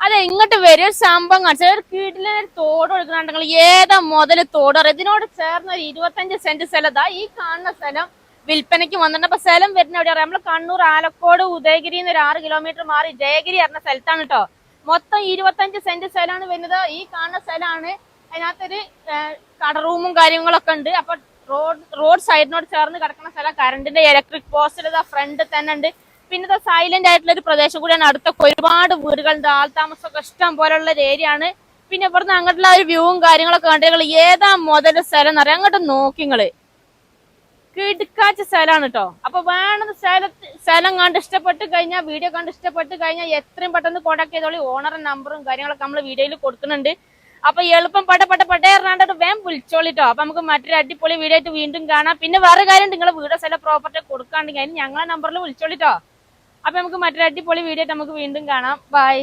അതെ, ഇങ്ങോട്ട് വരും ഒരു സംഭവം കാണിച്ചു. ഒരു കീട്ടിലെ തോട് ഒഴുകുന്നുണ്ടെങ്കിൽ ഏതാ മുതല് തോട് അറിയാം. ഇതിനോട് ചേർന്ന ഒരു 25 സെന്റ് സ്ഥലതാ ഈ കാണുന്ന സ്ഥലം വിൽപ്പനയ്ക്ക് വന്നിട്ടുണ്ട്. അപ്പൊ സ്ഥലം വരുന്ന എവിടെ അറിയാം? നമ്മള് കണ്ണൂർ ആലക്കോട് ഉദയഗിരി ഒരു 6 കിലോമീറ്റർ മാറി ജയഗിരി പറഞ്ഞ സ്ഥലത്താണ് കേട്ടോ. മൊത്തം 25 സെന്റ് സ്ഥലമാണ് വരുന്നത്. ഈ കാണുന്ന സ്ഥലമാണ്. അതിനകത്തൊരു കട റൂമും കാര്യങ്ങളൊക്കെ ഉണ്ട്. അപ്പൊ റോഡ് സൈഡിനോട് ചേർന്ന് കിടക്കുന്ന സ്ഥലം. കറണ്ടിന്റെ ഇലക്ട്രിക് പോസ്റ്റ് ഫ്രണ്ട് തന്നെ ഉണ്ട്. പിന്നെ സൈലന്റ് ആയിട്ടുള്ള ഒരു പ്രദേശം കൂടിയാണ്. അടുത്തൊക്കെ ഒരുപാട് വീടുകളുണ്ട്, ആൾതാമസമൊക്കെ ഇഷ്ടം പോലുള്ള ഒരു ഏരിയ ആണ്. പിന്നെ ഇവിടുന്ന് അങ്ങോട്ടുള്ള ഒരു വ്യൂവും കാര്യങ്ങളൊക്കെ കണ്ടു. ഏതാ മുതൽ സ്ഥലം എന്നറിയാം. അങ്ങോട്ട് നോക്കിങ്ങള് കിടക്കാച്ച സ്ഥലമാണ് കേട്ടോ. അപ്പൊ വേണത് സ്ഥലം കണ്ട് ഇഷ്ടപ്പെട്ട് കഴിഞ്ഞാൽ, വീഡിയോ കണ്ട് ഇഷ്ടപ്പെട്ട് കഴിഞ്ഞാൽ എത്രയും പെട്ടെന്ന് കോൺടാക്ട് ചെയ്തോളി. ഓണറും നമ്പറും കാര്യങ്ങളൊക്കെ നമ്മൾ വീഡിയോയിൽ കൊടുക്കുന്നുണ്ട്. അപ്പൊ എളുപ്പം പടപെട്ടാണ്ട് വേം വിളിച്ചോളിട്ടോ. അപ്പൊ നമുക്ക് മറ്റൊരു അടിപൊളി വീഡിയോ ആയിട്ട് വീണ്ടും കാണാം. പിന്നെ വേറെ കാര്യം, നിങ്ങളെ വീടോ സ്ഥലം പ്രോപ്പർട്ടി കൊടുക്കാണ്ടെങ്കിൽ അതിന് ഞങ്ങളെ നമ്പറിൽ വിളിച്ചോളിട്ടോ. അപ്പൊ നമുക്ക് മറ്റൊരു അടിപൊളി വീഡിയോ ആയിട്ട് നമുക്ക് വീണ്ടും കാണാം. ബൈ.